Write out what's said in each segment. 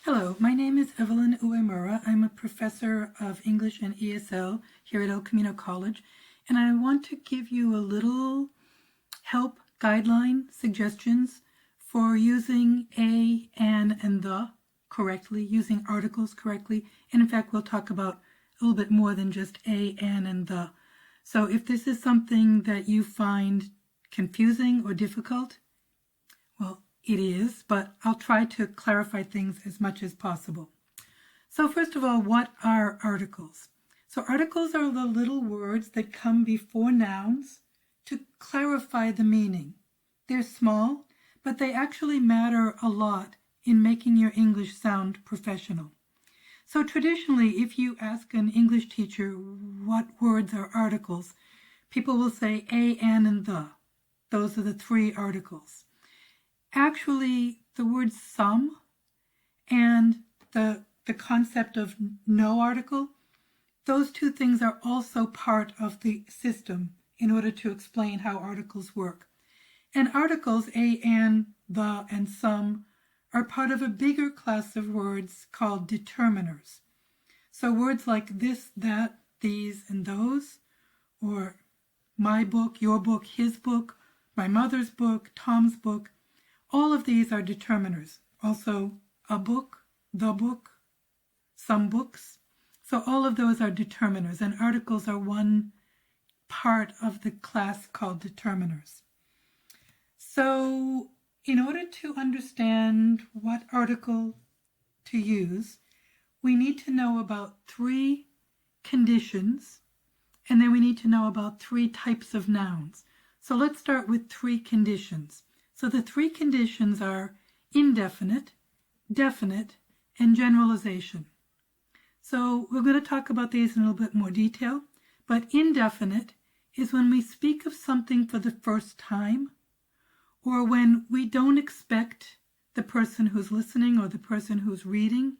Hello, my name is Evelyn Uyemura. I'm a professor of English and ESL here at El Camino College, and I want to give you a little help, guideline, suggestions for using a, an, and the correctly, using articles correctly. And in fact, we'll talk about a little bit more than just a, an, and the. So if this is something that you find confusing or difficult, well, it is, but I'll try to clarify things as much as possible. So first of all, what are articles? So articles are the little words that come before nouns to clarify the meaning. They're small, but they actually matter a lot in making your English sound professional. So traditionally, if you ask an English teacher what words are articles, people will say a, an, and the. Those are the three articles. Actually, the word some and the concept of no article, those two things are also part of the system in order to explain how articles work. And articles, a, an, the, and some, are part of a bigger class of words called determiners. So words like this, that, these, and those, or my book, your book, his book, my mother's book, Tom's book, all of these are determiners. Also, a book, the book, some books. So all of those are determiners, and articles are one part of the class called determiners. So in order to understand what article to use, we need to know about three conditions, and then we need to know about three types of nouns. So let's start with three conditions. So the three conditions are indefinite, definite, and generalization. So we're going to talk about these in a little bit more detail, but indefinite is when we speak of something for the first time, or when we don't expect the person who's listening or the person who's reading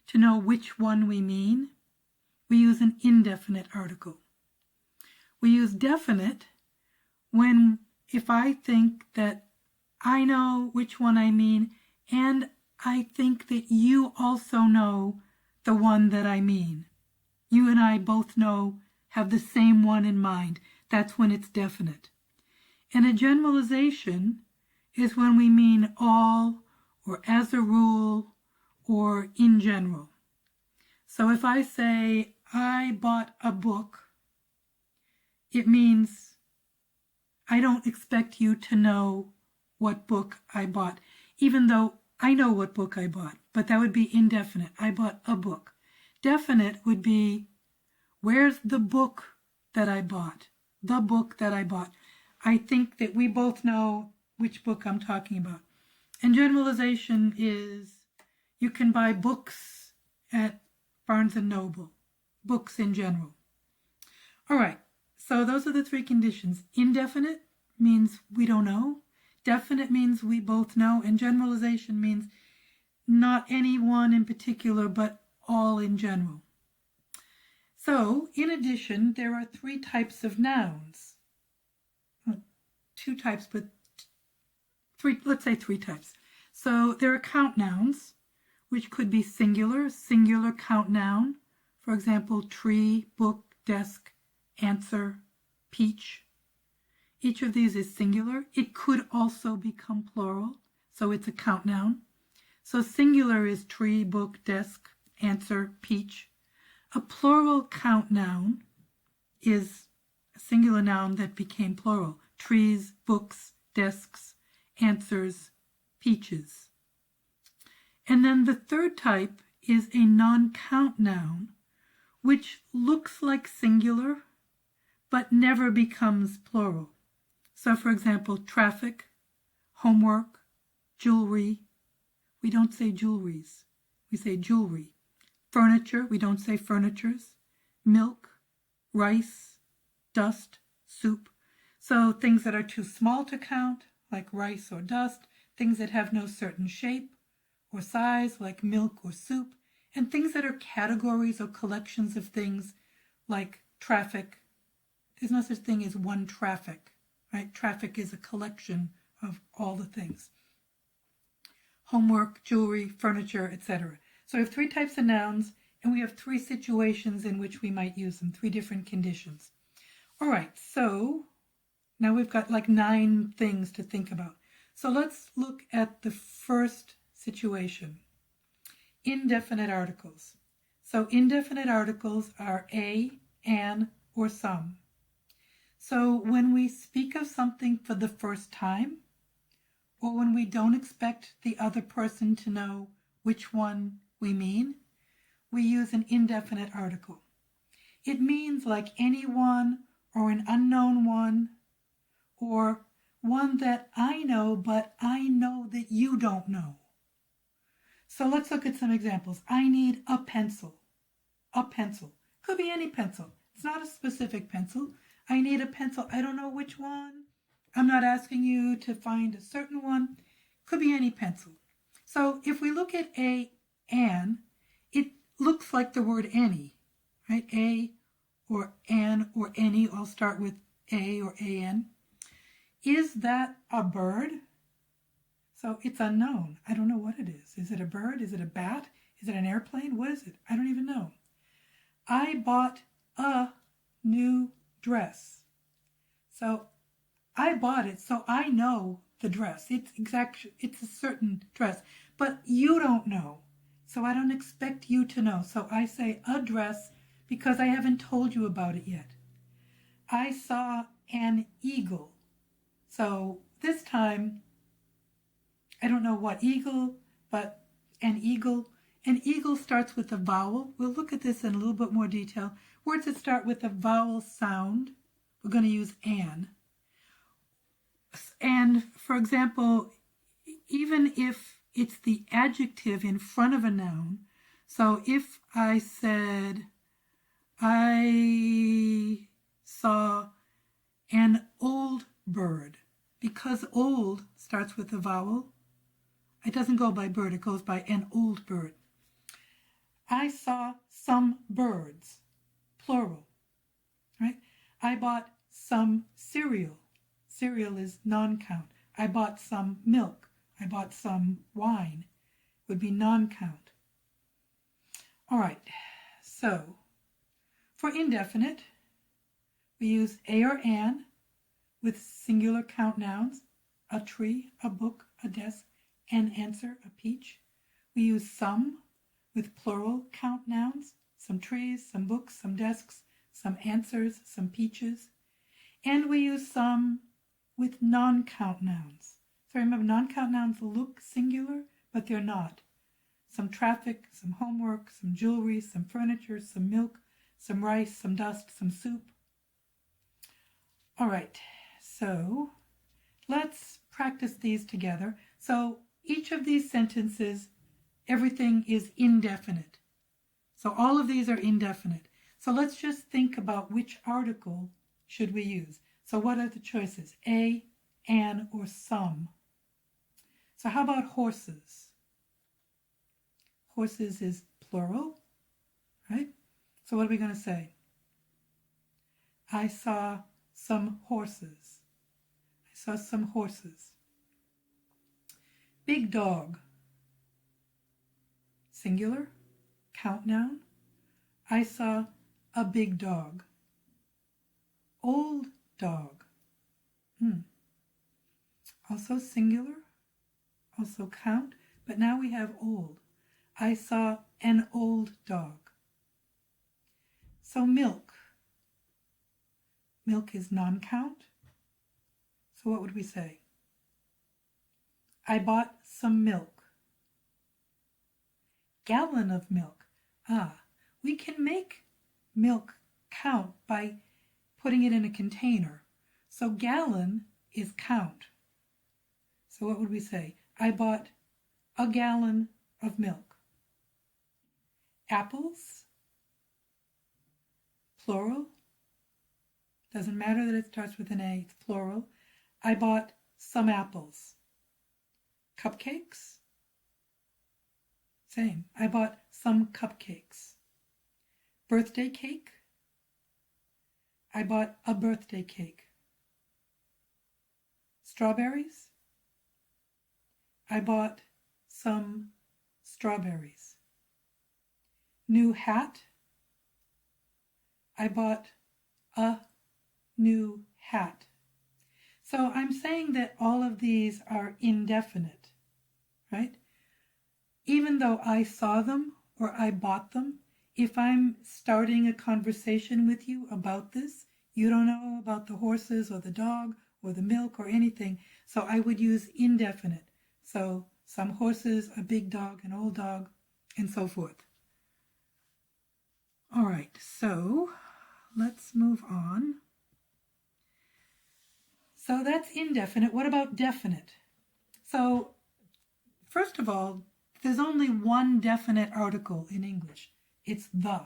to know which one we mean. We use an indefinite article. We use definite when, if I think that I know which one I mean, and I think that you also know the one that I mean. You and I both have the same one in mind. That's when it's definite. And a generalization is when we mean all, or as a rule, or in general. So if I say, I bought a book, it means I don't expect you to know what book I bought, even though I know what book I bought, but that would be indefinite. I bought a book. Definite would be, where's the book that I bought? The book that I bought. I think that we both know which book I'm talking about. And generalization is, you can buy books at Barnes & Noble, books in general. All right, so those are the three conditions. Indefinite means we don't know. Definite means we both know, and generalization means not any one in particular, but all in general. So, in addition, there are three types of nouns. Two types, but let's say three types. So there are count nouns, which could be singular count noun. For example, tree, book, desk, answer, peach. Each of these is singular. It could also become plural, so it's a count noun. So singular is tree, book, desk, answer, peach. A plural count noun is a singular noun that became plural. Trees, books, desks, answers, peaches. And then the third type is a non-count noun, which looks like singular, but never becomes plural. So, for example, traffic, homework, jewelry. We don't say jewelries. We say jewelry. Furniture. We don't say furnitures. Milk, rice, dust, soup. So things that are too small to count, like rice or dust. Things that have no certain shape or size, like milk or soup. And things that are categories or collections of things, like traffic. There's no such thing as one traffic. Right? Traffic is a collection of all the things. Homework, jewelry, furniture, etc. So we have three types of nouns, and we have three situations in which we might use them, three different conditions. All right, so now we've got like 9 things to think about. So let's look at the first situation, indefinite articles. So indefinite articles are a, an, or some. So when we speak of something for the first time, or when we don't expect the other person to know which one we mean, we use an indefinite article. It means like anyone or an unknown one, or one that I know, but I know that you don't know. So let's look at some examples. I need a pencil. A pencil. Could be any pencil. It's not a specific pencil. I need a pencil. I don't know which one. I'm not asking you to find a certain one. Could be any pencil. So if we look at an, it looks like the word any, right? A or an or any, all start with a or an. Is that a bird? So it's unknown. I don't know what it is. Is it a bird? Is it a bat? Is it an airplane? What is it? I don't even know. I bought a new dress. So I bought it, so I know the dress. It's a certain dress, but you don't know. So I don't expect you to know. So I say a dress because I haven't told you about it yet. I saw an eagle. So this time, I don't know what eagle, but an eagle. An eagle starts with a vowel. We'll look at this in a little bit more detail. Words that start with a vowel sound, we're going to use an. And for example, even if it's the adjective in front of a noun, so if I said, I saw an old bird, because old starts with a vowel, it doesn't go by bird, it goes by an old bird. I saw some birds, plural, right? I bought some cereal. Cereal is non-count. I bought some milk. I bought some wine. Would be non-count. All right, so for indefinite, we use a or an with singular count nouns, a tree, a book, a desk, an answer, a peach. We use some with plural count nouns, some trees, some books, some desks, some answers, some peaches. And we use some with non-count nouns. So remember, non-count nouns look singular, but they're not. Some traffic, some homework, some jewelry, some furniture, some milk, some rice, some dust, some soup. All right, so let's practice these together. So each of these sentences, everything is indefinite. So all of these are indefinite. So let's just think about which article should we use. So what are the choices? A, an, or some. So how about horses? Horses is plural, right? So what are we going to say? I saw some horses. I saw some horses. Big dog. Singular, count noun. I saw a big dog. Old dog. Also singular, also count, but now we have old. I saw an old dog. So milk. Milk is non-count. So what would we say? I bought some milk. Gallon of milk. We can make milk count by putting it in a container. So gallon is count. So what would we say? I bought a gallon of milk. Apples, plural. Doesn't matter that it starts with an A, it's plural. I bought some apples. Cupcakes, same. I bought some cupcakes. Birthday cake. I bought a birthday cake. Strawberries. I bought some strawberries. new hat. I bought a new hat. So I'm saying that all of these are indefinite, right? Even though I saw them or I bought them, if I'm starting a conversation with you about this, you don't know about the horses or the dog or the milk or anything, so I would use indefinite. So some horses, a big dog, an old dog, and so forth. All right, so let's move on. So that's indefinite. What about definite? So first of all, there's only one definite article in English. It's the.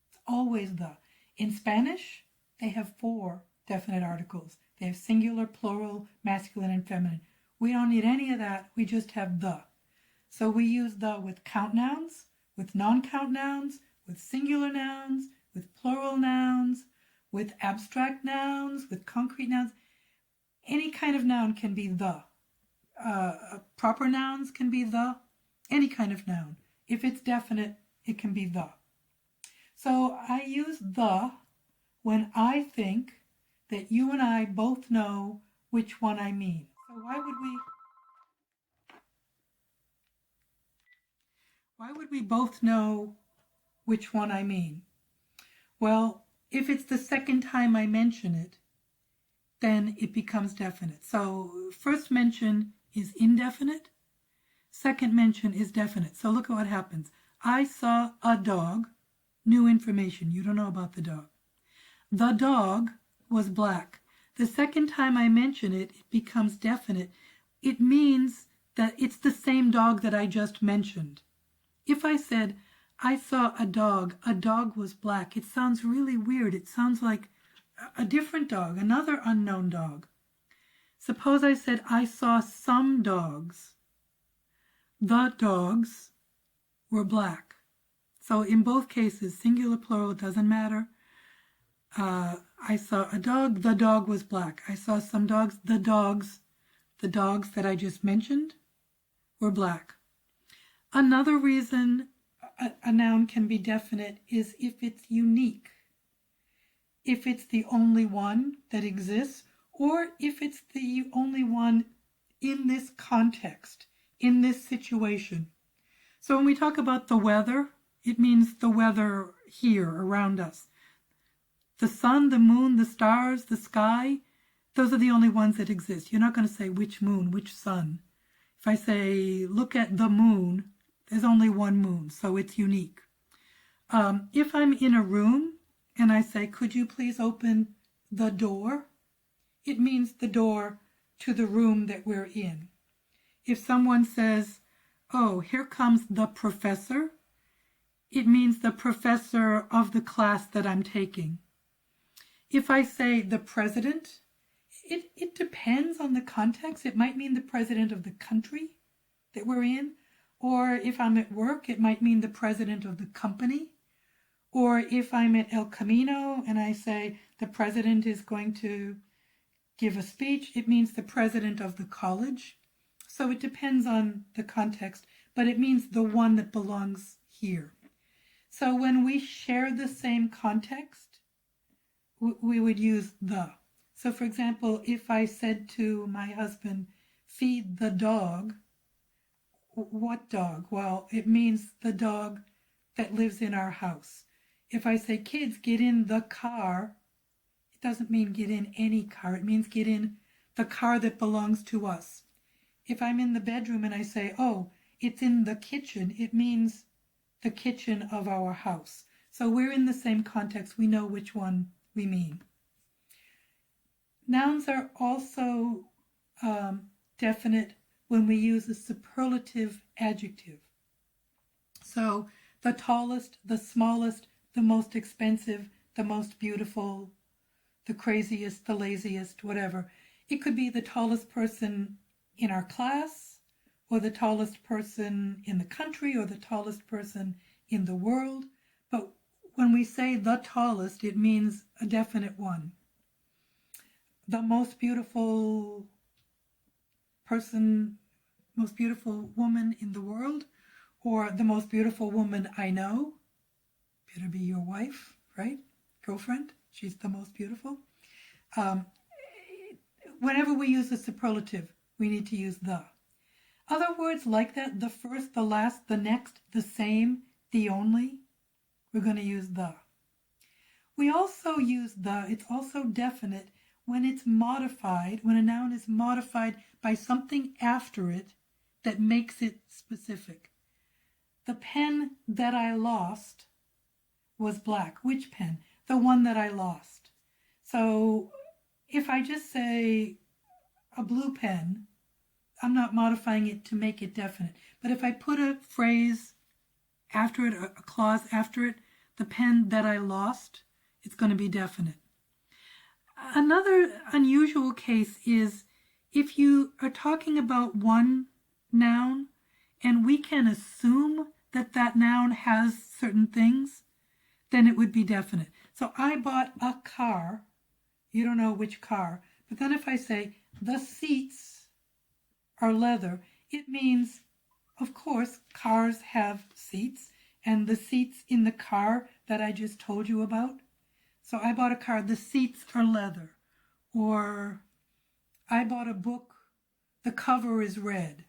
It's always the. In Spanish, they have 4 definite articles. They have singular, plural, masculine, and feminine. We don't need any of that. We just have the. So we use the with count nouns, with non-count nouns, with singular nouns, with plural nouns, with abstract nouns, with concrete nouns. Any kind of noun can be the. Proper nouns can be the. Any kind of noun. If it's definite, it can be the. So I use the when I think that you and I both know which one I mean. So why would we both know which one I mean? Well, if it's the second time I mention it, then it becomes definite. So first mention is indefinite. Second mention is definite. So look at what happens. I saw a dog. New information. You don't know about the dog. The dog was black. The second time I mention it, it becomes definite. It means that it's the same dog that I just mentioned. If I said, I saw a dog was black, it sounds really weird. It sounds like a different dog, another unknown dog. Suppose I said, I saw some dogs. The dogs were black. So in both cases, singular, plural, doesn't matter. I saw a dog, the dog was black. I saw some dogs, the dogs that I just mentioned were black. Another reason a noun can be definite is if it's unique. If it's the only one that exists, or if it's the only one in this context, in this situation. So when we talk about the weather, it means the weather here around us. The sun, the moon, the stars, the sky, those are the only ones that exist. You're not going to say which moon, which sun. If I say, look at the moon, there's only one moon, so it's unique. If I'm in a room and I say, could you please open the door? It means the door to the room that we're in. If someone says, oh, here comes the professor, it means the professor of the class that I'm taking. If I say the president, it depends on the context. It might mean the president of the country that we're in. Or if I'm at work, it might mean the president of the company. Or if I'm at El Camino and I say the president is going to give a speech, it means the president of the college. So it depends on the context, but it means the one that belongs here. So when we share the same context, we would use the. So for example, if I said to my husband, feed the dog, what dog? Well, it means the dog that lives in our house. If I say, kids, get in the car, it doesn't mean get in any car. It means get in the car that belongs to us. If I'm in the bedroom and I say, oh, it's in the kitchen, it means the kitchen of our house. So we're in the same context. We know which one we mean. Nouns are also definite when we use a superlative adjective. So the tallest, the smallest, the most expensive, the most beautiful, the craziest, the laziest, whatever. It could be the tallest person in our class, or the tallest person in the country, or the tallest person in the world. But when we say the tallest, it means a definite one. The most beautiful person, most beautiful woman in the world, or the most beautiful woman I know. Better be your wife, right? Girlfriend. She's the most beautiful. Um, Whenever we use a superlative, we need to use the. Other words like that, the first, the last, the next, the same, the only, we're going to use the. We also use the, it's also definite when it's modified, when a noun is modified by something after it that makes it specific. The pen that I lost was black. Which pen? The one that I lost. So if I just say a blue pen, I'm not modifying it to make it definite. But if I put a phrase after it, a clause after it, the pen that I lost, it's going to be definite. Another unusual case is if you are talking about one noun and we can assume that that noun has certain things, then it would be definite. So I bought a car. You don't know which car. But then if I say the seats are leather, it means, of course, cars have seats, and the seats in the car that I just told you about. So I bought a car, the seats are leather. Or I bought a book, the cover is red.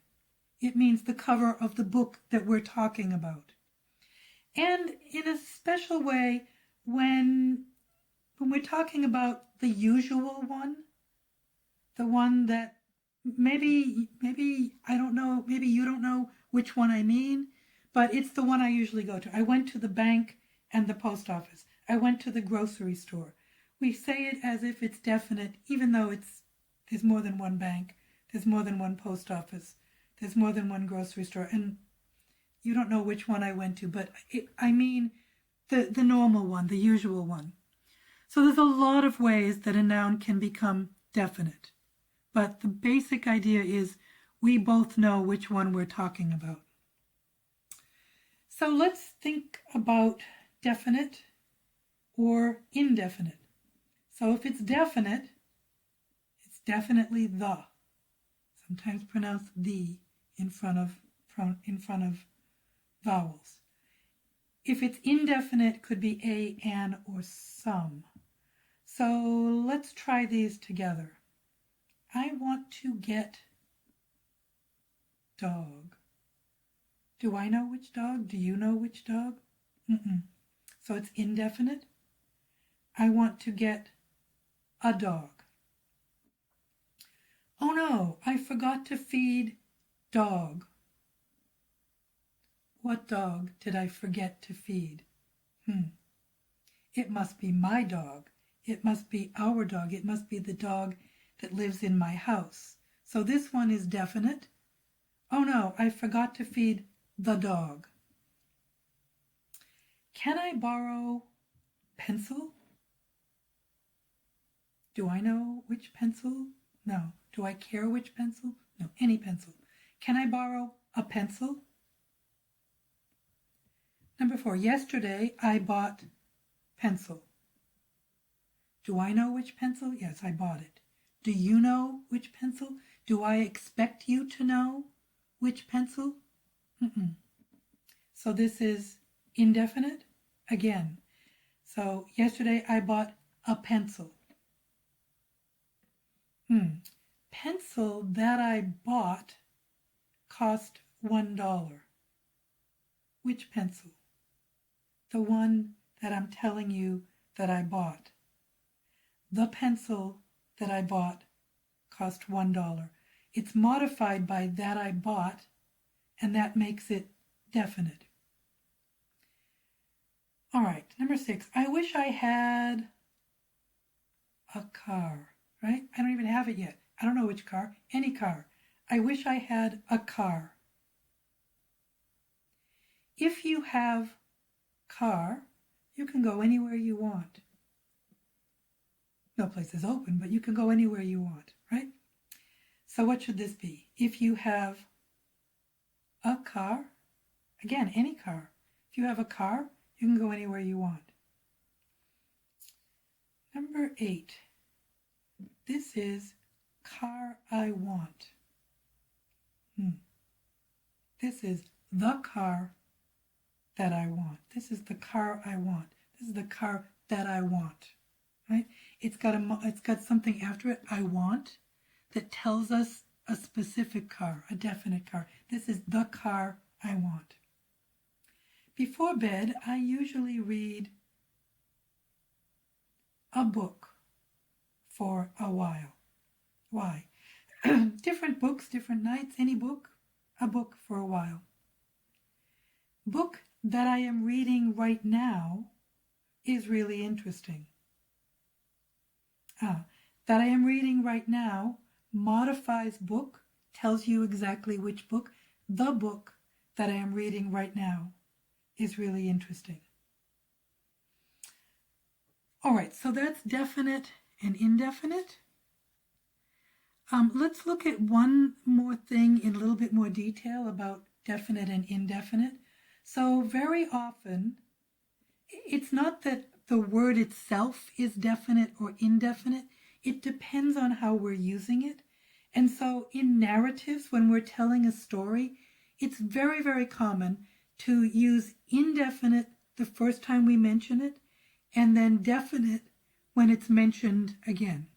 It means the cover of the book that we're talking about. And in a special way, when we're talking about the usual one, the one that maybe I don't know, maybe you don't know which one I mean, but it's the one I usually go to. I went to the bank and the post office. I went to the grocery store. We say it as if it's definite, even though there's more than one bank, there's more than one post office, there's more than one grocery store, and you don't know which one I went to, but I mean the normal one, the usual one. So there's a lot of ways that a noun can become definite, but the basic idea is we both know which one we're talking about. So let's think about definite or indefinite. So if it's definite, it's definitely the. Sometimes pronounced the in front of vowels. If it's indefinite, it could be a, an, or some. So let's try these together. I want to get dog. Do I know which dog? Do you know which dog? So it's indefinite. I want to get a dog. Oh no, I forgot to feed dog. What dog did I forget to feed? It must be my dog. It must be our dog. It must be the dog that lives in my house. So this one is definite. Oh no, I forgot to feed the dog. Can I borrow pencil? Do I know which pencil? No. Do I care which pencil? No, any pencil. Can I borrow a pencil? Number 4, yesterday I bought pencil. Do I know which pencil? Yes, I bought it. Do you know which pencil? Do I expect you to know which pencil? So this is indefinite again. So yesterday I bought a pencil. Pencil that I bought cost $1. Which pencil? The one that I'm telling you that I bought. The pencil that I bought cost $1. It's modified by that I bought, and that makes it definite. All right, number 6. I wish I had a car, right? I don't even have it yet. I don't know which car. Any car. I wish I had a car. If you have car, you can go anywhere you want. No place is open, but you can go anywhere you want, right? So what should this be? If you have a car, again, any car. If you have a car, you can go anywhere you want. Number 8. This is car I want. This is the car that I want. This is the car I want. This is the car that I want. Right? It's got something after it, I want, that tells us a specific car, a definite car. This is the car I want. Before bed, I usually read a book for a while. Why? Different books, different nights, any book, a book for a while. Book that I am reading right now is really interesting. That I am reading right now modifies book, tells you exactly which book. The book that I am reading right now is really interesting. All right, so that's definite and indefinite. Let's look at one more thing in a little bit more detail about definite and indefinite. So very often, it's not that the word itself is definite or indefinite. It depends on how we're using it. And so in narratives, when we're telling a story, it's very, very common to use indefinite the first time we mention it, and then definite when it's mentioned again.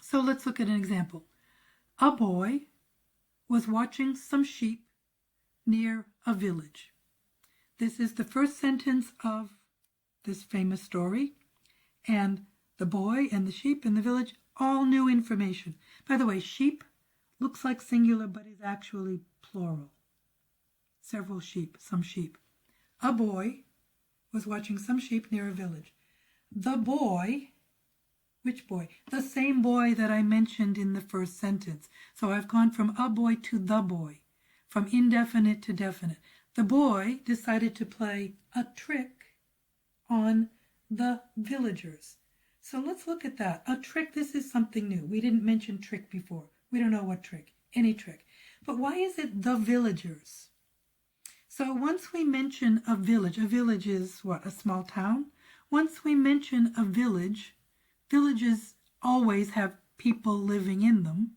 So let's look at an example. A boy was watching some sheep near a village. This is the first sentence of this famous story, and the boy and the sheep in the village, all new information. By the way, sheep looks like singular but is actually plural. Several sheep, some sheep. A boy was watching some sheep near a village. The boy, which boy? The same boy that I mentioned in the first sentence. So I've gone from a boy to the boy, from indefinite to definite. The boy decided to play a trick on the villagers. So let's look at that. A trick, this is something new. We didn't mention trick before. We don't know what trick, any trick. But why is it the villagers? So once we mention a village is what, a small town? Once we mention a village, villages always have people living in them.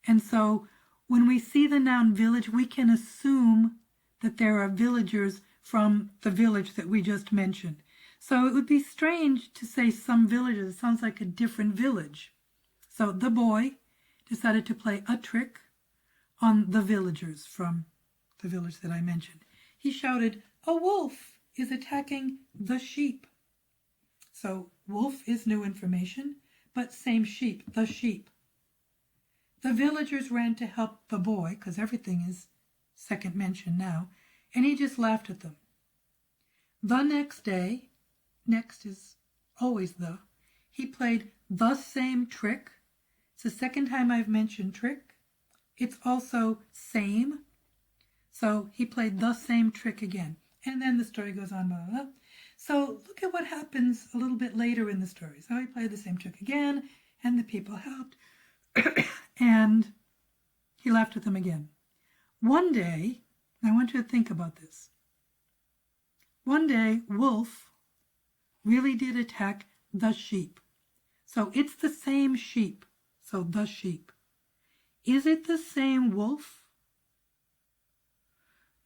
And so when we see the noun village, we can assume that there are villagers from the village that we just mentioned. So it would be strange to say some villages. It sounds like a different village. So the boy decided to play a trick on the villagers from the village that I mentioned. He shouted, "A wolf is attacking the sheep." So wolf is new information, but same sheep, the sheep. The villagers ran to help the boy, because everything is second mention now, and he just laughed at them. The next day, next is always the, he played the same trick. It's the second time I've mentioned trick. It's also same. So he played the same trick again. And then the story goes on, blah, blah, blah. So look at what happens a little bit later in the story. So he played the same trick again, and the people helped, and he laughed at them again. One day, I want you to think about this. One day, wolf really did attack the sheep. So it's the same sheep. So the sheep. Is it the same wolf?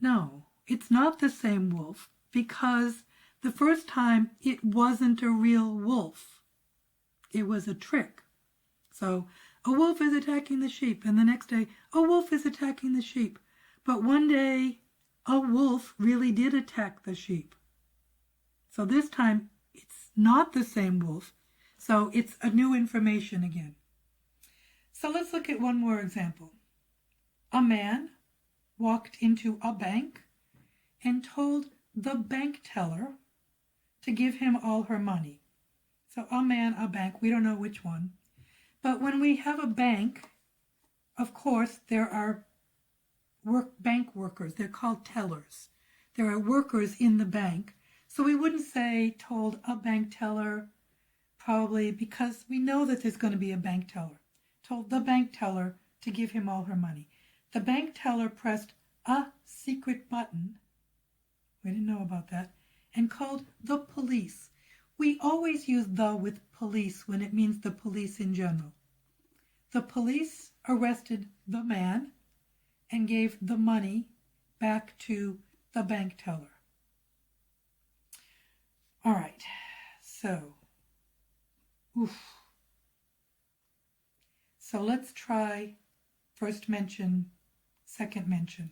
No, it's not the same wolf, because the first time it wasn't a real wolf. It was a trick. So a wolf is attacking the sheep, and the next day a wolf is attacking the sheep. But one day a wolf really did attack the sheep. So this time it's not the same wolf. So it's a new information again. So let's look at one more example. A man walked into a bank and told the bank teller to give him all her money. So a man, a bank, we don't know which one. But when we have a bank, of course, there are bank workers. They're called tellers. There are workers in the bank. So we wouldn't say told a bank teller, probably because we know that there's going to be a bank teller. Told the bank teller to give him all her money. The bank teller pressed a secret button, we didn't know about that, and called the police. We always use the with police when it means the police in general. The police arrested the man and gave the money back to the bank teller. All right, so, So let's try first mention, second mention.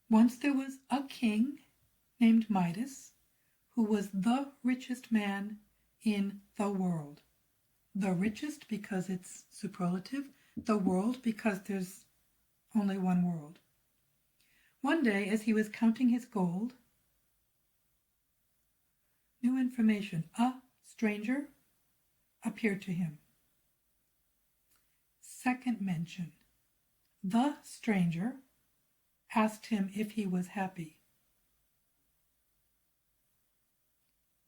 Once there was a king named Midas, who was the richest man in the world. The richest because it's superlative, the world because there's only one world. One day, as he was counting his gold, new information, a stranger appeared to him. Second mention, the stranger asked him if he was happy.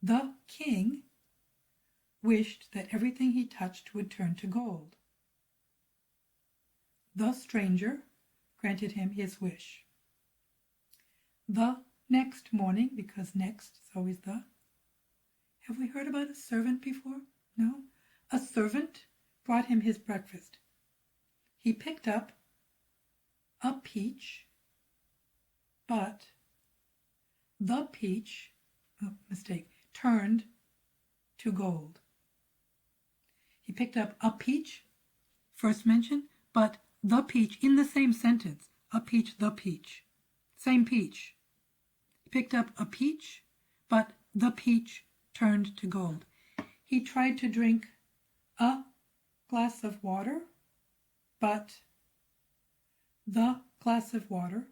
The king wished that everything he touched would turn to gold. The stranger granted him his wish. The next morning, because next is always the. Have we heard about a servant before? No? A servant brought him his breakfast. He picked up a peach, but the peach, turned to gold. He picked up a peach, first mention, but the peach in the same sentence. A peach, the peach. Same peach. He picked up a peach, but the peach turned to gold. He tried to drink a glass of water, but the glass of water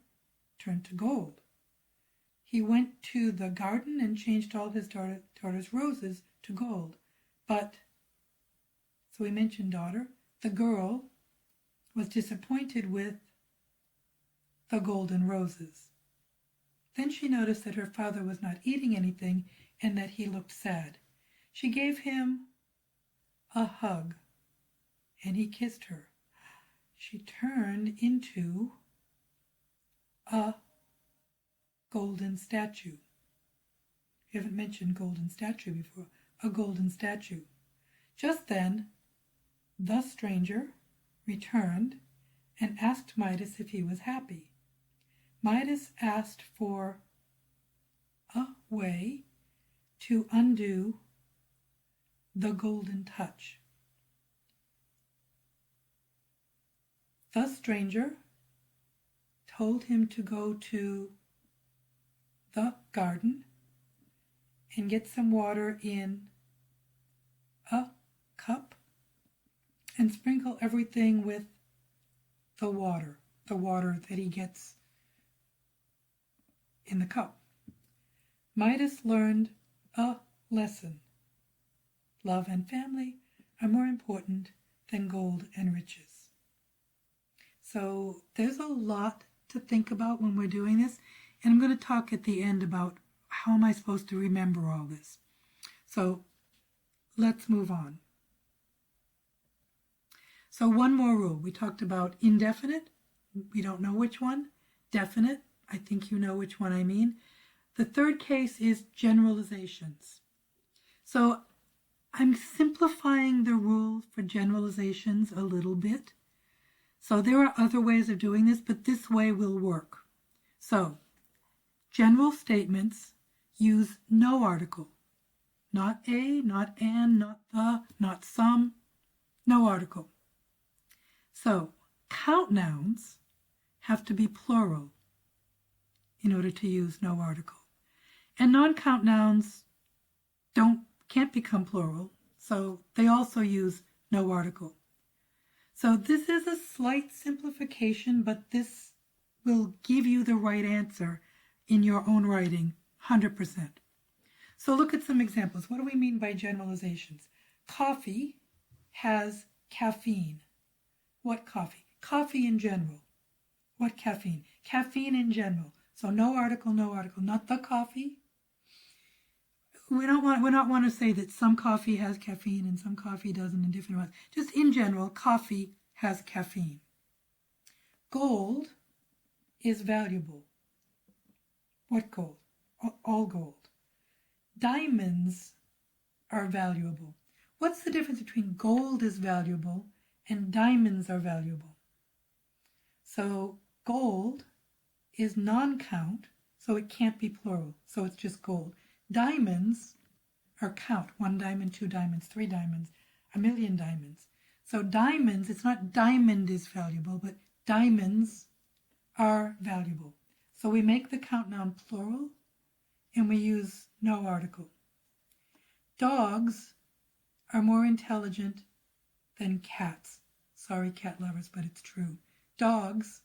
turned to gold. He went to the garden and changed all his daughter's roses to gold. But, so we mentioned daughter, the girl was disappointed with the golden roses. Then she noticed that her father was not eating anything and that he looked sad. She gave him a hug and he kissed her. She turned into a golden statue. We haven't mentioned golden statue before. A golden statue. Just then, the stranger returned and asked Midas if he was happy. Midas asked for a way to undo the golden touch. The stranger told him to go to the garden and get some water in a cup and sprinkle everything with the water that he gets in the cup. Midas learned a lesson. Love and family are more important than gold and riches. So there's a lot to think about when we're doing this, and I'm going to talk at the end about how am I supposed to remember all this. So let's move on. So one more rule. We talked about indefinite. We don't know which one. Definite. I think you know which one I mean. The third case is generalizations. So I'm simplifying the rules for generalizations a little bit. So there are other ways of doing this, but this way will work. So general statements use no article. Not a, not an, not the, not some. No article. So count nouns have to be plural in order to use no article. And non-count nouns can't become plural, so they also use no article. So this is a slight simplification, but this will give you the right answer in your own writing, 100%. So look at some examples. What do we mean by generalizations? Coffee has caffeine. What coffee? Coffee in general. What caffeine? Caffeine in general. So no article, not the coffee. We don't want to say that some coffee has caffeine and some coffee doesn't in different ways. Just in general, coffee has caffeine. Gold is valuable. What gold? All gold. Diamonds are valuable. What's the difference between gold is valuable and diamonds are valuable? So gold is non-count, so it can't be plural, so it's just gold. Diamonds are count, 1 diamond, 2 diamonds, 3 diamonds, 1,000,000 diamonds. So diamonds, it's not diamond is valuable, but diamonds are valuable. So we make the count noun plural and we use no article. Dogs are more intelligent than cats. Sorry, cat lovers, but it's true. Dogs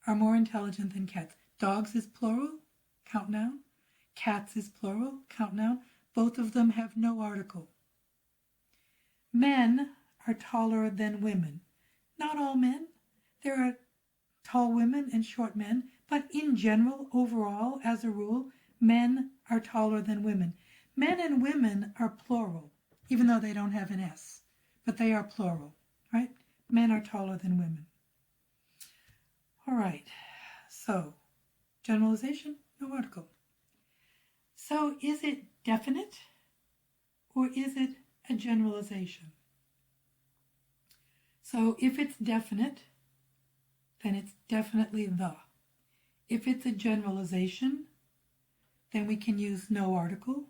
are more intelligent than cats. Dogs is plural, count noun. Cats is plural, count noun. Both of them have no article. Men are taller than women. Not all men. There are tall women and short men, but in general, overall, as a rule, men are taller than women. Men and women are plural, even though they don't have an S, but they are plural, right? Men are taller than women. All right, so generalization, no article. So is it definite or is it a generalization? So if it's definite, then it's definitely the. If it's a generalization, then we can use no article.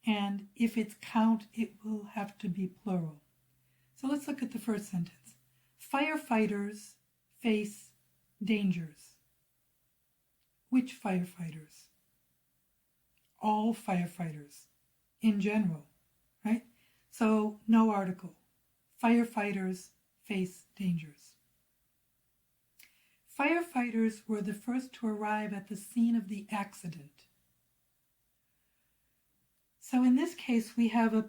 And if it's count, it will have to be plural. So let's look at the first sentence. Firefighters face dangers. Which firefighters? All firefighters in general, right? So no article. Firefighters face dangers. Firefighters were the first to arrive at the scene of the accident. So in this case, we have a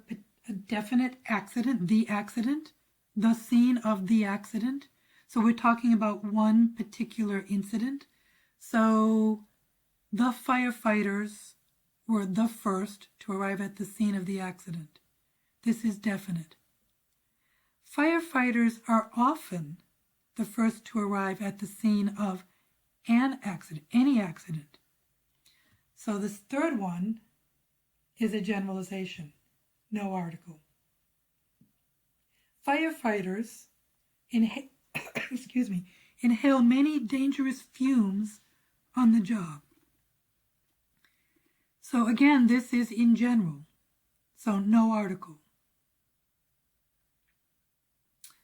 definite accident, the scene of the accident. So we're talking about one particular incident. So the firefighters were the first to arrive at the scene of the accident. This is definite. Firefighters are often the first to arrive at the scene of an accident, any accident. So this third one is a generalization, no article. Firefighters inhale many dangerous fumes on the job. So again, this is in general, so no article.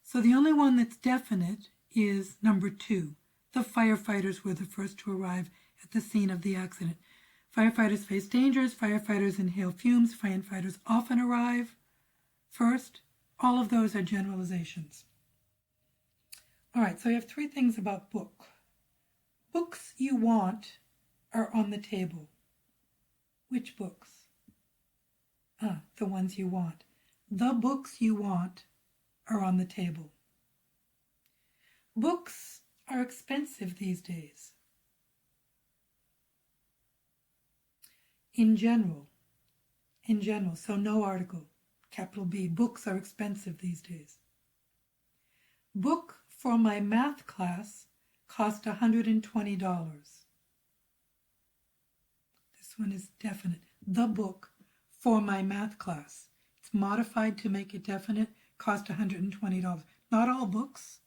So the only one that's definite is number 2. The firefighters were the first to arrive at the scene of the accident. Firefighters face dangers, firefighters inhale fumes, firefighters often arrive first. All of those are generalizations. All right, so you have 3 things about book. Books you want are on the table. Which books? The ones you want. The books you want are on the table. Books are expensive these days. In general, so no article, capital B, books are expensive these days. Book for my math class cost $120. This one is definite. The book for my math class. It's modified to make it definite, cost $120. Not all books.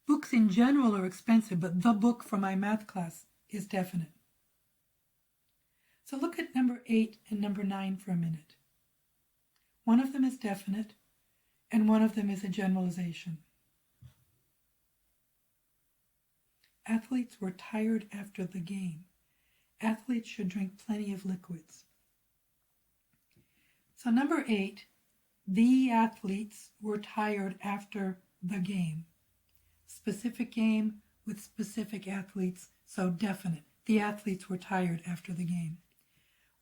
Books in general are expensive, but the book for my math class is definite. So look at number 8 and number 9 for a minute. One of them is definite, and one of them is a generalization. Athletes were tired after the game. Athletes should drink plenty of liquids. So number 8, the athletes were tired after the game. Specific game with specific athletes, so definite. The athletes were tired after the game.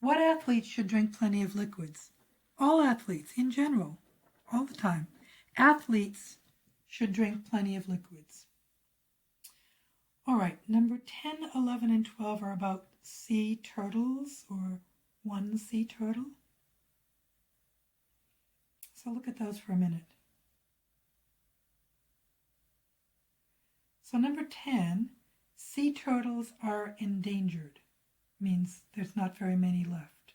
What athletes should drink plenty of liquids? All athletes, in general, all the time. Athletes should drink plenty of liquids. All right, number 10, 11, and 12 are about sea turtles, or one sea turtle. So look at those for a minute. So number 10, sea turtles are endangered. Means there's not very many left.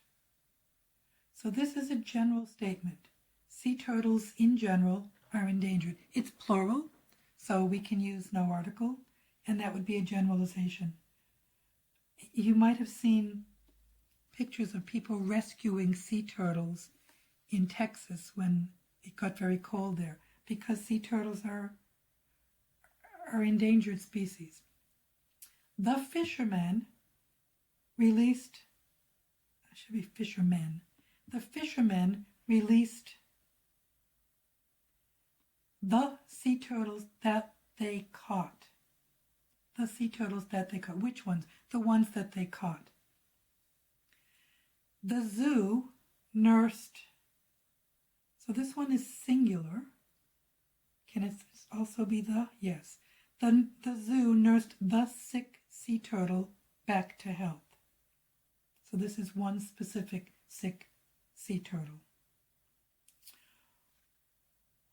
So this is a general statement. Sea turtles in general are endangered. It's plural, so we can use no article, and that would be a generalization. You might have seen pictures of people rescuing sea turtles in Texas when it got very cold there, because sea turtles are endangered species. The fishermen released, should be fishermen. The fishermen released the sea turtles that they caught. The sea turtles that they caught. Which ones? The ones that they caught. The zoo nursed. So this one is singular. Can it also be the? Yes. The zoo nursed the sick sea turtle back to health. So this is one specific sick sea turtle.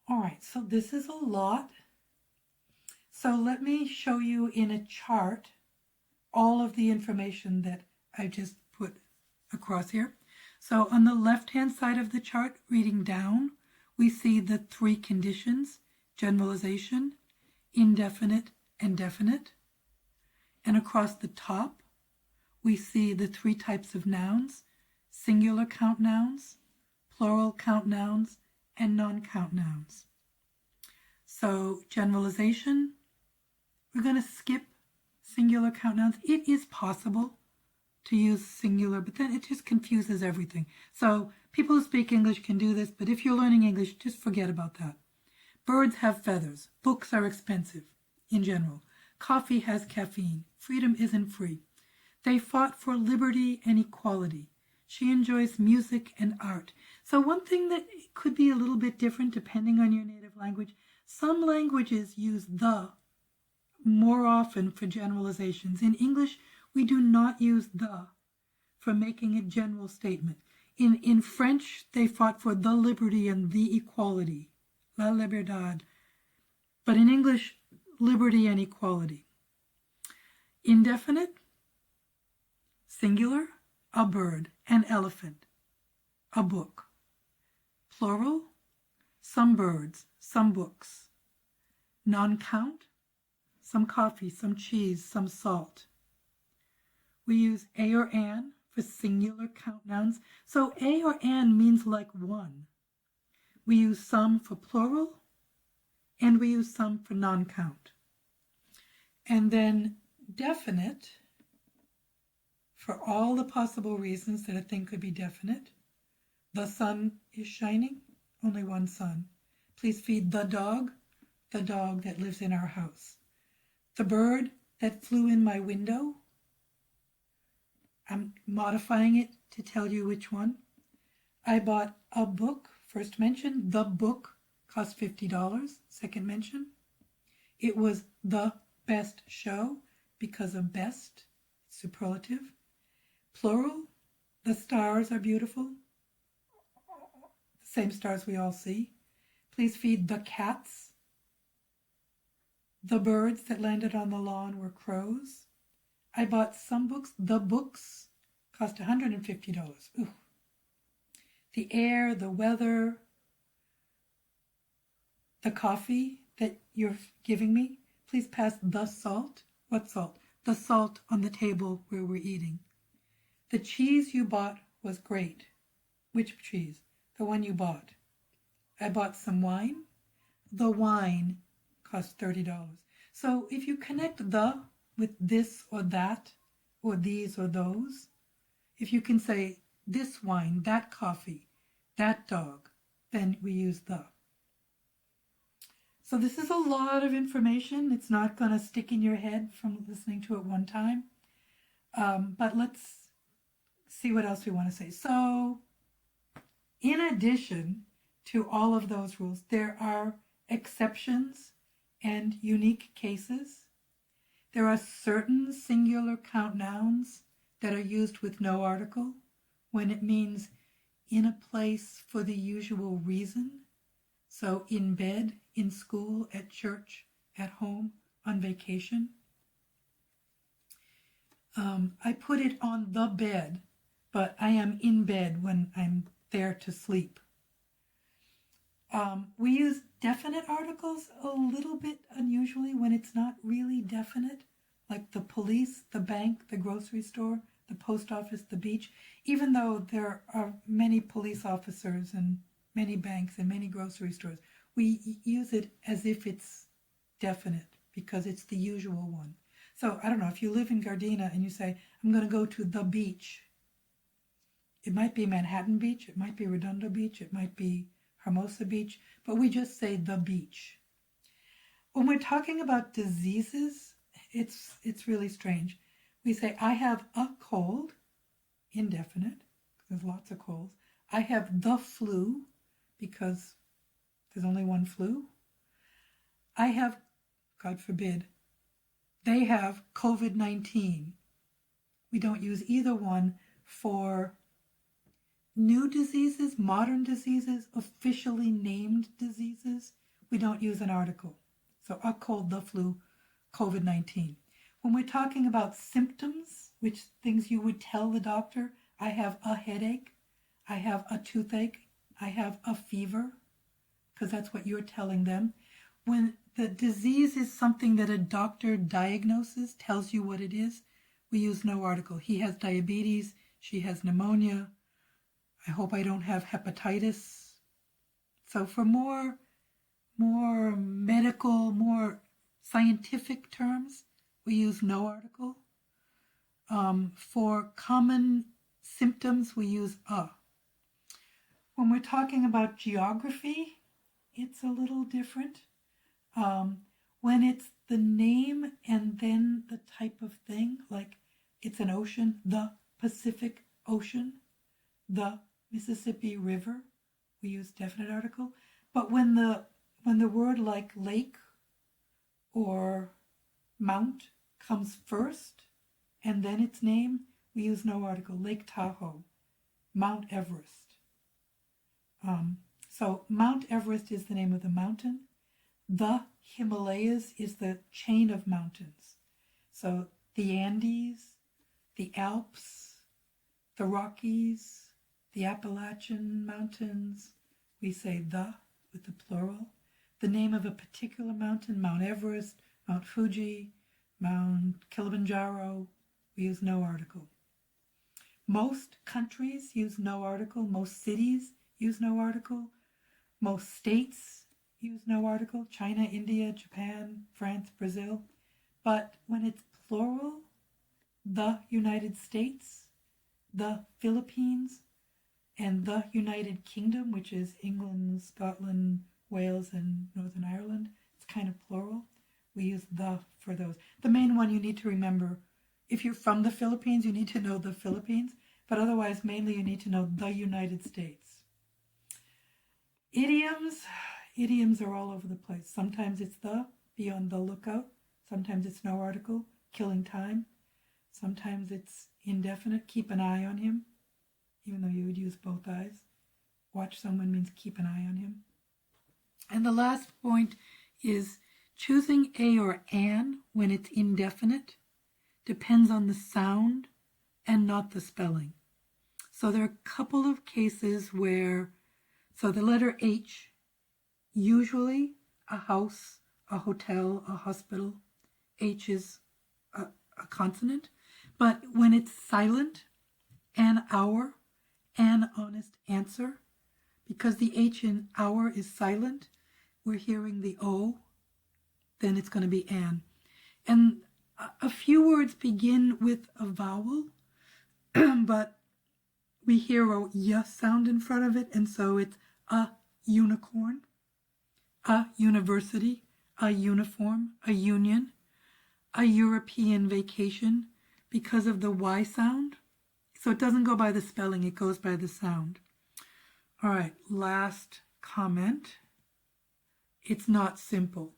All right, so this is a lot. So let me show you in a chart all of the information that I just put across here. So on the left-hand side of the chart, reading down, we see the three conditions: generalization, indefinite, and definite. And across the top, we see the three types of nouns: singular count nouns, plural count nouns, and non-count nouns. So generalization, we're going to skip singular count nouns. It is possible to use singular, but then it just confuses everything. So people who speak English can do this, but if you're learning English, just forget about that. Birds have feathers. Books are expensive in general. Coffee has caffeine. Freedom isn't free. They fought for liberty and equality. She enjoys music and art. So one thing that could be a little bit different depending on your native language, some languages use the more often for generalizations. In English, we do not use the for making a general statement. In French, they fought for the liberty and the equality, la libertad. But in English, liberty and equality. Indefinite, singular, a bird, an elephant, a book. Plural, some birds, some books. Non-count, some coffee, some cheese, some salt. We use a or an for singular count nouns. So a or an means like one. We use some for plural, and we use some for non-count. And then definite, for all the possible reasons that a thing could be definite. The sun is shining, only one sun. Please feed the dog that lives in our house. The bird that flew in my window. I'm modifying it to tell you which one. I bought a book, first mention. The book cost $50, second mention. It was the best show because of best, superlative. Plural, the stars are beautiful. The same stars we all see. Please feed the cats. The birds that landed on the lawn were crows. I bought some books. The books cost $150. Ooh. The air, the weather, the coffee that you're giving me. Please pass the salt. What salt? The salt on the table where we're eating. The cheese you bought was great. Which cheese? The one you bought. I bought some wine. The wine cost $30. So if you connect the with this or that, or these or those, if you can say this wine, that coffee, that dog, then we use the. So this is a lot of information. It's not going to stick in your head from listening to it one time. But let's see what else we want to say. So in addition to all of those rules, there are exceptions and unique cases. There are certain singular count nouns that are used with no article when it means in a place for the usual reason. So in bed, in school, at church, at home, on vacation. I put it on the bed, but I am in bed when I'm there to sleep. We use definite articles a little bit unusually when it's not really definite. like the police, the bank, the grocery store, the post office, the beach. Even though there are many police officers and many banks and many grocery stores, we use it as if it's definite because it's the usual one. So I don't know, if you live in Gardena and you say, I'm going to go to the beach, it might be Manhattan Beach, it might be Redondo Beach, it might be Hermosa Beach, but we just say the beach. When we're talking about diseases, it's really strange. We say, I have a cold, indefinite, because there's lots of colds. I have the flu, because there's only one flu. I have, God forbid, they have COVID-19. We don't use either one for new diseases, modern diseases, officially named diseases. We don't use an article. So a cold, the flu, COVID-19. When we're talking about symptoms, which things you would tell the doctor, I have a headache, I have a toothache, I have a fever, because that's what you're telling them. When the disease is something that a doctor diagnoses, tells you what it is, we use no article. He has diabetes, she has pneumonia, I hope I don't have hepatitis. So for more medical, more scientific terms, we use no article. For common symptoms, we use a. When we're talking about geography, it's a little different. When it's the name and then the type of thing, like it's an ocean, the Pacific Ocean, the Mississippi River, we use definite article. But when the word like lake or mount comes first and then its name, we use no article. Lake Tahoe, Mount Everest. So Mount Everest is the name of the mountain. The Himalayas is the chain of mountains. So the Andes, the Alps, the Rockies, the Appalachian Mountains, we say the with the plural. The name of a particular mountain, Mount Everest, Mount Fuji, Mount Kilimanjaro, we use no article. Most countries use no article. Most cities use no article. Most states use no article. China, India, Japan, France, Brazil. But when it's plural, the United States, the Philippines, and the United Kingdom, which is England, Scotland, Wales, and Northern Ireland, it's kind of plural. We use the for those. The main one you need to remember, if you're from the Philippines, you need to know the Philippines, but otherwise, mainly you need to know the United States. Idioms are all over the place. Sometimes it's the, be on the lookout. Sometimes it's no article, killing time. Sometimes it's indefinite, keep an eye on him, even though you would use both eyes. Watch someone means keep an eye on him. And the last point is choosing a or an when it's indefinite depends on the sound and not the spelling. So there are a couple of cases where, so the letter H, usually a house, a hotel, a hospital, H is a consonant. But when it's silent, an hour, an honest answer, because the H in hour is silent, we're hearing the O, then it's going to be an. And a few words begin with a vowel, but we hear a y sound in front of it, and so it's a unicorn, a university, a uniform, a union, a European vacation, because of the Y sound. So it doesn't go by the spelling, it goes by the sound. All right, last comment. It's not simple.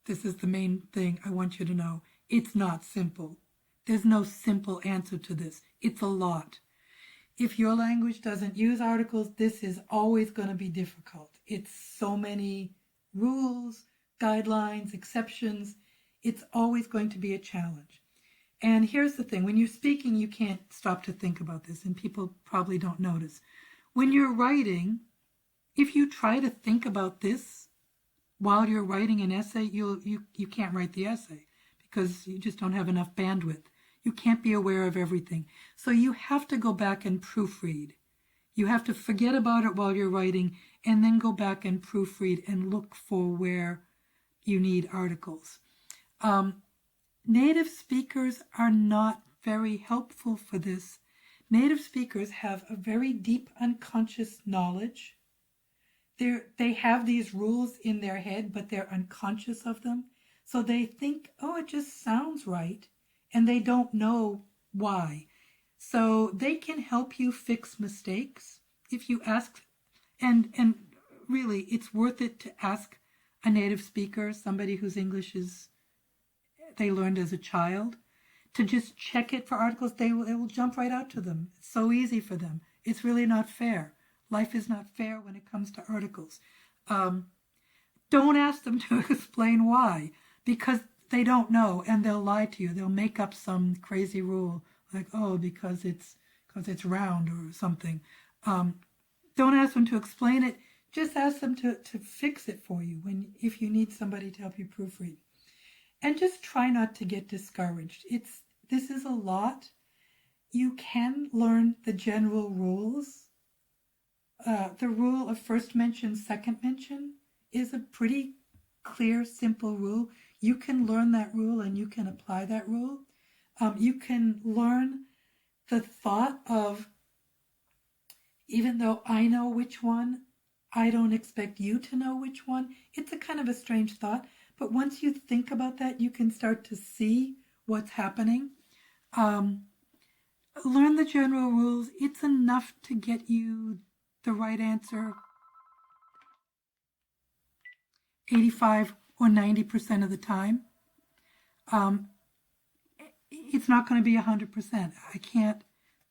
This is the main thing I want you to know. It's not simple. There's no simple answer to this. It's a lot. If your language doesn't use articles, this is always going to be difficult. It's so many rules, guidelines, exceptions. It's always going to be a challenge. And here's the thing. When you're speaking, you can't stop to think about this, and people probably don't notice. When you're writing, if you try to think about this while you're writing an essay, you can't write the essay because you just don't have enough bandwidth. You can't be aware of everything. So you have to go back and proofread. You have to forget about it while you're writing and then go back and proofread and look for where you need articles. Native speakers are not very helpful for this. Native speakers have a very deep unconscious knowledge. They have these rules in their head, but they're unconscious of them. So they think, oh, it just sounds right, and they don't know why. So they can help you fix mistakes if you ask, and really, it's worth it to ask a native speaker, somebody whose English they learned as a child, to just check it for articles. They will jump right out to them. It's so easy for them. It's really not fair. Life is not fair when it comes to articles. Don't ask them to explain why, because they don't know, and they'll lie to you. They'll make up some crazy rule, like, oh, because it's round or something. Don't ask them to explain it. Just ask them to fix it for you if you need somebody to help you proofread. And just try not to get discouraged. This is a lot. You can learn the general rules. The rule of first mention, second mention is a pretty clear, simple rule. You can learn that rule and you can apply that rule. You can learn the thought of, even though I know which one, I don't expect you to know which one. It's a kind of a strange thought, but once you think about that, you can start to see what's happening. Learn the general rules. It's enough to get you the right answer 85 or 90% of the time. It's not going to be 100%. I can't.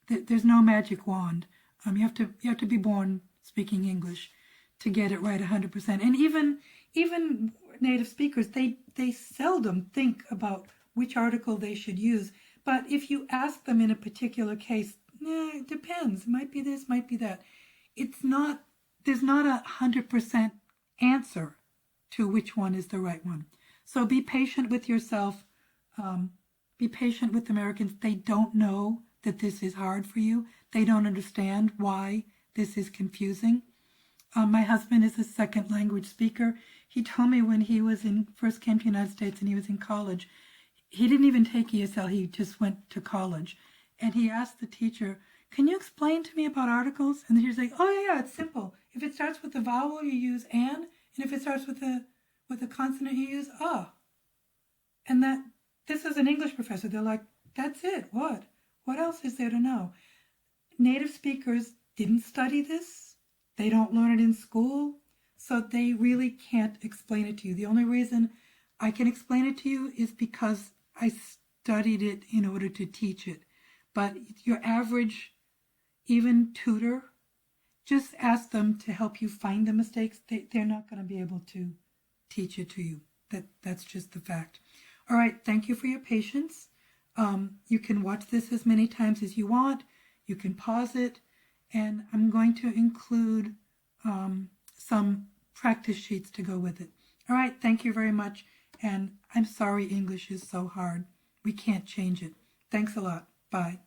There's no magic wand. You have to be born speaking English to get it right 100%. And even native speakers, they seldom think about which article they should use. But if you ask them in a particular case, it depends. It might be this, might be that. There's not 100% answer to which one is the right one. So be patient with yourself. Be patient with Americans. They don't know that this is hard for you. They don't understand why this is confusing. My husband is a second language speaker. He told me when he first came to the United States and he was in college, he didn't even take ESL, he just went to college. And he asked the teacher, can you explain to me about articles? And the teacher's like, oh yeah, it's simple. If it starts with a vowel, you use an, and if it starts with a consonant, you use a. And this is an English professor. They're like, that's it. What? What else is there to know? Native speakers didn't study this. They don't learn it in school. So they really can't explain it to you. The only reason I can explain it to you is because I studied it in order to teach it. But your average, even tutor, just ask them to help you find the mistakes. They're not going to be able to teach it to you. That's just the fact. All right, thank you for your patience. You can watch this as many times as you want. You can pause it. And I'm going to include some practice sheets to go with it. All right, thank you very much. And I'm sorry English is so hard. We can't change it. Thanks a lot. Bye.